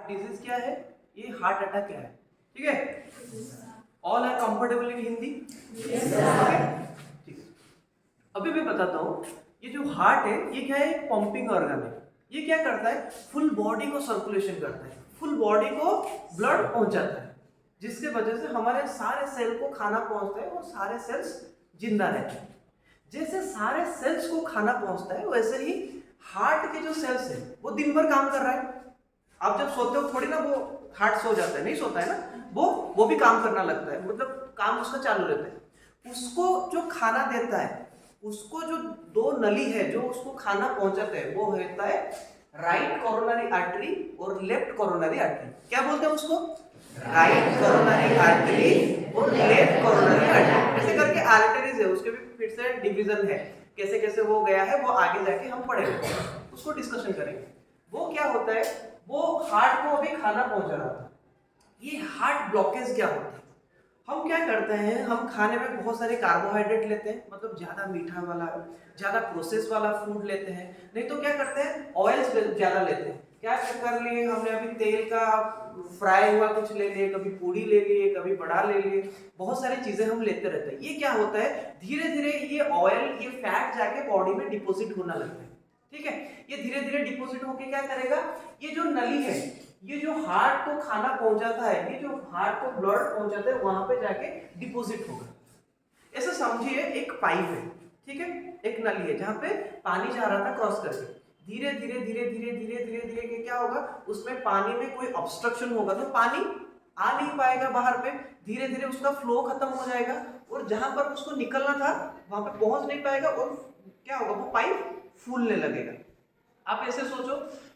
Disease क्या है? ये हार्ट अटैक क्या है? ठीक है, all are comfortable in Hindi? ठीक है। अभी मैं बताता हूँ, ये जो हार्ट है ये क्या है? एक पंपिंग ऑर्गन है। ये क्या करता है? फुल बॉडी को सर्कुलेशन करता है, फुल बॉडी को ब्लड पहुंचाता है, जिसके वजह से हमारे सारे सेल को खाना पहुंचता है और सारे सेल्स जिंदा रहते हैं। जैसे सारे सेल्स को खाना पहुंचता है वैसे ही हार्ट के जो सेल्स है वो दिन भर काम कर रहा है। आप जब सोते हो थोड़ी ना वो हार्ट सो जाता है, नहीं सोता है ना, वो भी काम करना लगता है, मतलब काम उसका चालू रहता है। उसको जो खाना देता है, उसको जो दो नली है जो उसको खाना पहुंचाते हैं, वो होता है राइट कोरोनरी आर्टरी और लेफ्ट कोरोनरी आर्टरी। क्या बोलते हैं उसको? राइट कोरोनरी आर्टरी और लेफ्ट कोरोनरी आर्टरी। ऐसे करके आर्टरीज है, उसके भी फिर से डिवीजन है, कैसे कैसे वो गया है वो आगे जाके हम पढ़ेंगे, उसको डिस्कशन करेंगे। वो क्या होता है, वो हार्ट को अभी खाना पहुंचा रहा था। ये हार्ट ब्लॉकेज क्या होता है? हम क्या करते हैं, हम खाने में बहुत सारे कार्बोहाइड्रेट लेते हैं, मतलब ज्यादा मीठा वाला, ज्यादा प्रोसेस वाला फूड लेते हैं, नहीं तो क्या करते हैं ऑयल्स ज्यादा लेते हैं। क्या कर लिए हमने अभी, तेल का फ्राई हुआ कुछ ले लिए, कभी पूड़ी ले लिए, कभी बड़ा ले लिए, बहुत सारी चीजें हम लेते रहते हैं। ये क्या होता है, धीरे धीरे ये ऑयल, ये फैट जाके बॉडी में डिपोजिट होना लगता है। ठीक है, ये धीरे धीरे डिपोजिट होके क्या करेगा, ये जो नली है, ये जो हार्ट को खाना पहुंचाता है, ये जो हार्ट को ब्लड पहुंचाता है, वहां पे जाके डिपोजिट होगा। ऐसा समझिए एक पाइप है, ठीक है, एक नली है जहां पे पानी जा रहा था क्रॉस करके, धीरे धीरे धीरे धीरे धीरे धीरे धीरे क्या होगा, उसमें पानी में कोई ऑब्स्ट्रक्शन होगा तो पानी आ नहीं पाएगा बाहर पे, धीरे धीरे उसका फ्लो खत्म हो जाएगा और जहां पर उसको निकलना था वहां पे पहुंच नहीं पाएगा और क्या होगा, वो पाइप फूलने लगेगा। आप ऐसे सोचो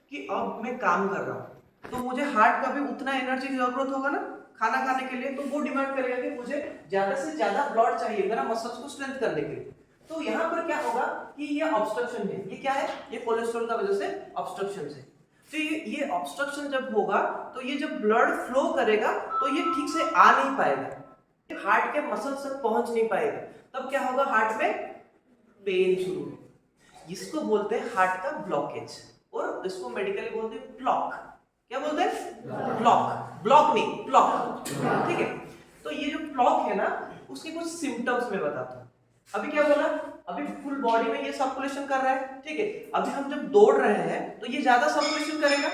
कि अब मैं काम कर रहा हूं तो मुझे हार्ट का भी उतना एनर्जी की जरूरत होगा ना खाना खाने के लिए, तो वो डिमांड करेगा कि मुझे ज्यादा से ज्यादा ब्लड चाहिए मेरा मसल्स को स्ट्रेंथ करने के लिए। तो यहाँ पर क्या होगा कि ये ऑब्स्ट्रक्शन है, ये क्या है, ये कोलेस्ट्रॉल का वजह से ऑब्स्ट्रक्शन है। तो ये ऑब्स्ट्रक्शन जब होगा तो ये जब ब्लड फ्लो करेगा तो ये ठीक से आ नहीं पाएगा, हार्ट के मसल्स तक पहुंच नहीं पाएगा। तब क्या होगा, हार्ट में पेन शुरू होगा। इसको बोलते हैं हार्ट का ब्लॉकेज, और इसको मेडिकली बोलते हैं ब्लॉक। क्या बोलते हैं? ब्लॉक। ब्लॉक नहीं, ब्लॉक। ठीक है, तो ये जो ब्लॉक है ना, उसके कुछ सिम्टम्स में बताता हूँ। अभी क्या बोला, अभी फुल बॉडी में ये सर्कुलेशन कर रहा है, ठीक है, अभी हम जब दौड़ रहे हैं तो ये ज्यादा सर्कुलेशन करेगा,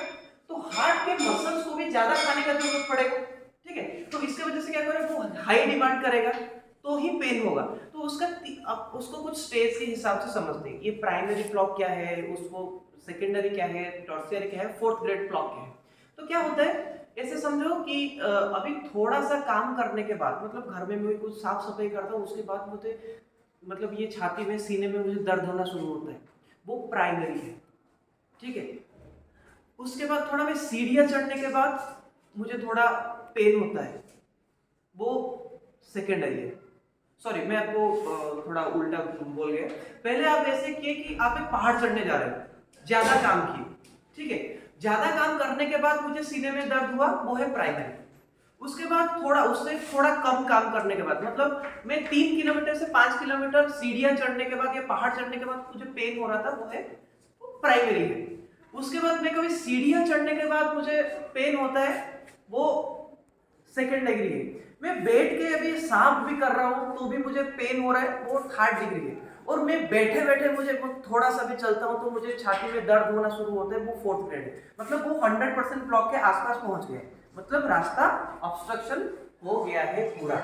तो हार्ट के मसल्स को भी ज्यादा खाने का जरूरत पड़ेगा। ठीक है, तो इसके वजह से क्या करेगा, वो हाई डिमांड करेगा तो ही पेन होगा। तो उसको कुछ स्टेज के हिसाब से समझते हैं, ये प्राइमरी ब्लॉक क्या है, उसको सेकेंडरी क्या है, टर्शियरी क्या है, फोर्थ ग्रेड ब्लॉक क्या है। तो क्या होता है, ऐसे समझो कि अभी थोड़ा सा काम करने के बाद, मतलब घर में मैं कुछ साफ सफाई करता हूँ, उसके बाद मुझे मतलब ये छाती में, सीने में मुझे दर्द होना शुरू होता है, वो प्राइमरी है। ठीक है, उसके बाद थोड़ा मैं सीढ़ियां चढ़ने के बाद मुझे थोड़ा पेन होता है, वो सेकेंडरी है। सॉरी, मैं आपको थोड़ा उल्टा बोल गया। पहले आप ऐसे किए कि आप एक पहाड़ चढ़ने जा रहे हो, ज्यादा काम किए, ठीक है, ज्यादा काम करने के बाद मुझे सीने में दर्द हुआ, वो है प्राइमरी। उसके बाद थोड़ा, उससे थोड़ा कम काम करने के बाद, मतलब मैं 3 किलोमीटर से 5 किलोमीटर सीढ़ियां चढ़ने के बाद या पहाड़ चढ़ने के बाद मुझे पेन हो रहा था, वो है प्राइमरी है। उसके बाद मैं कभी सीढ़ियां चढ़ने के बाद मुझे पेन होता है, वो सेकेंड डिग्री है। मैं बैठ के अभी सांप भी कर रहा हूं तो भी मुझे पेन हो रहा है, वो थर्ड डिग्री है। और मैं बैठे बैठे मुझे थोड़ा सा भी चलता हूं तो मुझे छाती में दर्द होना शुरू होता है, वो फोर्थ ग्रेड है। मतलब वो 100% ब्लॉक के आसपास पहुंच गया, मतलब रास्ता ऑब्स्ट्रक्शन हो गया है पूरा।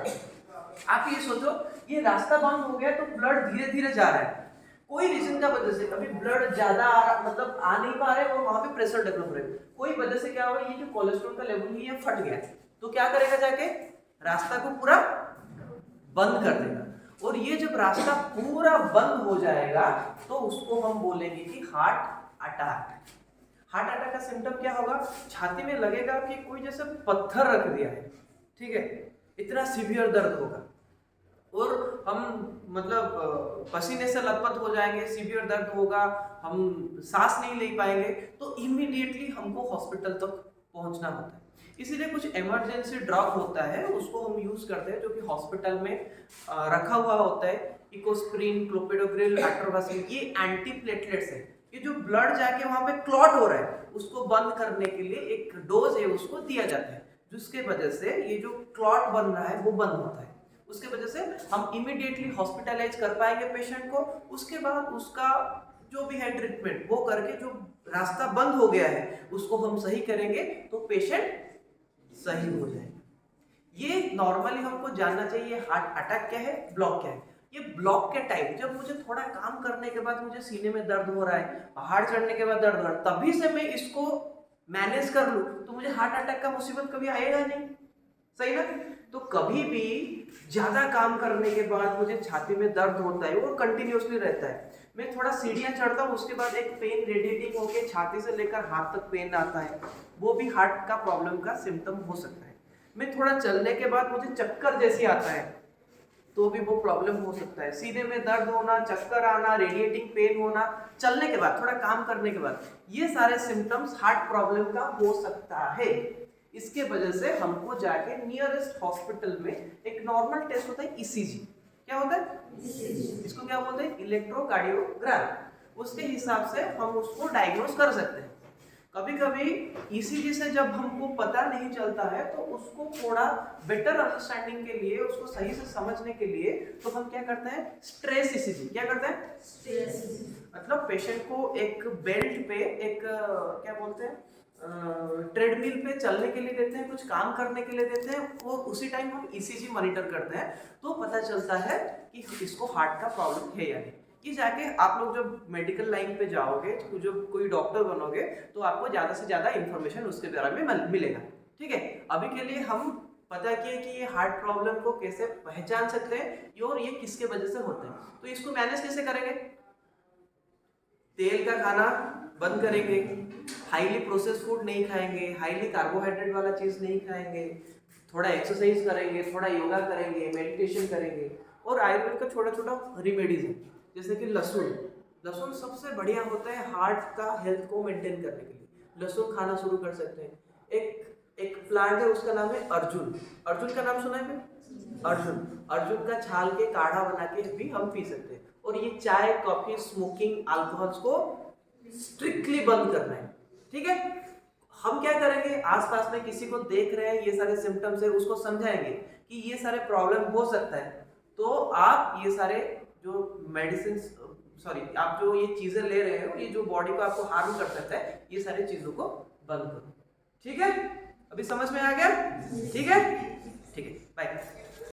आप ये सोचो, ये रास्ता बंद हो गया तो ब्लड धीरे धीरे जा रहा है, कोई रीजन का वजह से, कभी ब्लड ज्यादा आ रहा, मतलब आ नहीं पा रहे और वहां पे प्रेशर डेवलप हो रहा है, कोई वजह से क्या हुआ, ये जो कोलेस्ट्रॉल का लेवल है ये फट गया, तो क्या करेगा, जाके रास्ता को पूरा बंद कर देगा। और ये जब रास्ता पूरा बंद हो जाएगा तो उसको हम बोलेंगे कि हार्ट अटैक। हार्ट अटैक का सिम्टम क्या होगा, छाती में लगेगा कि कोई जैसे पत्थर रख दिया है, ठीक है, इतना सीवियर दर्द होगा, और हम मतलब पसीने से लथपथ हो जाएंगे, सीवियर दर्द होगा, हम सांस नहीं ले पाएंगे, तो इमीडिएटली हमको हॉस्पिटल तक पहुंचना होता है। इसीलिए कुछ इमरजेंसी ड्रग होता है, उसको हम यूज करते हैं, जो कि हॉस्पिटल में रखा हुआ होता है, इकोस्प्रिन, क्लोपिडोग्रिल, एट्रोवासिन, ये एंटी प्लेटलेट्स है, ये जो ब्लड जाके वहां पे क्लॉट हो रहा है उसको बंद करने के लिए एक डोज है उसको दिया जाता है, जिसके वजह से ये जो क्लॉट बन रहा है वो बंद होता है। उसके वजह से हम इमीडिएटली हॉस्पिटलाइज कर पाएंगे पेशेंट को। उसके बाद उसका जो भी है ट्रीटमेंट वो करके जो रास्ता बंद हो गया है उसको हम सही करेंगे तो पेशेंट सही हो जाएगा। ये नॉर्मली हमको जानना चाहिए हार्ट अटैक क्या है, ब्लॉक क्या है। ये ब्लॉक के टाइम जब मुझे थोड़ा काम करने के बाद मुझे सीने में दर्द हो रहा है, पहाड़ चढ़ने के बाद दर्द हो रहा है, तभी से मैं इसको मैनेज कर लूं तो मुझे हार्ट अटैक का मुसीबत कभी आएगा नहीं, सही ना। तो कभी भी ज्यादा काम करने के बाद मुझे छाती में दर्द होता है वो कंटिन्यूअसली रहता है, मैं थोड़ा सीढ़ियां चढ़ता हूँ उसके बाद एक पेन रेडिएटिंग होके छाती से लेकर हाथ तक पेन आता है, वो भी हार्ट का प्रॉब्लम का सिम्टम हो सकता है। मैं थोड़ा चलने के बाद मुझे चक्कर जैसी आता है तो भी वो प्रॉब्लम हो सकता है। सीने में दर्द होना, चक्कर आना, रेडिएटिंग पेन होना चलने के बाद, थोड़ा काम करने के बाद, ये सारे सिम्टम्स हार्ट प्रॉब्लम का हो सकता है। इसके वजह से हमको जाके नियरेस्ट हॉस्पिटल में एक नॉर्मल टेस्ट होता है ईसीजी। क्या होता है ECG? इसको क्या बोलते हैं, इलेक्ट्रोकार्डियोग्राम। उसके हिसाब से हम उसको डायग्नोज कर सकते हैं। कभी कभी ईसीजी से जब हमको पता नहीं चलता है तो उसको थोड़ा बेटर अंडरस्टैंडिंग के लिए, उसको सही से समझने के लिए तो हम क्या करते हैं, स्ट्रेस ईसीजी। क्या करते हैं, स्ट्रेस ईसीजी। मतलब पेशेंट को एक बेल्ट पे एक क्या बोलते हैं ट्रेडमिल पे चलने के लिए देते हैं, कुछ काम करने के लिए देते हैं, और उसी टाइम हम ईसीजी मॉनिटर करते हैं तो पता चलता है कि इसको हार्ट का प्रॉब्लम है या नहीं। ये जाके आप लोग जब मेडिकल लाइन पे जाओगे तो जब कोई डॉक्टर बनोगे तो आपको ज़्यादा से ज़्यादा इन्फॉर्मेशन उसके बारे में मिलेगा। ठीक है, अभी के लिए हम पता किए कि ये हार्ट प्रॉब्लम को कैसे पहचान सकते हैं और ये किसके वजह से होते हैं। तो इसको मैनेज कैसे करेंगे, तेल का खाना बंद करेंगे, हाईली प्रोसेस फूड नहीं खाएंगे, हाईली कार्बोहाइड्रेट वाला चीज़ नहीं खाएंगे, थोड़ा एक्सरसाइज करेंगे, थोड़ा योगा करेंगे, मेडिटेशन करेंगे, और आयुर्वेद का छोटा छोटा रेमेडीज है जैसे कि लहसुन। लहसुन सबसे बढ़िया होता है हार्ट का हेल्थ को मेंटेन करने के लिए, लहसुन खाना शुरू कर सकते हैं। एक प्लांट है उसका नाम है अर्जुन। अर्जुन का नाम सुना है क्या? अर्जुन का छाल के काढ़ा बना के भी हम पी सकते हैं। और ये चाय, कॉफी, स्मोकिंग, अल्कोहल्स को स्ट्रिक्टली बंद करना है। ठीक है, हम क्या करेंगे, आसपास में किसी को देख रहे हैं ये सारे सिम्टम्स है, उसको समझाएंगे कि ये सारे प्रॉब्लम हो सकता है, तो आप ये सारे जो मेडिसिन आप जो ये चीजें ले रहे हो, ये जो बॉडी को आपको हार्म कर सकता है, ये सारी चीजों को बंद करो। ठीक है, अभी समझ में आ गया? ठीक है, बाय।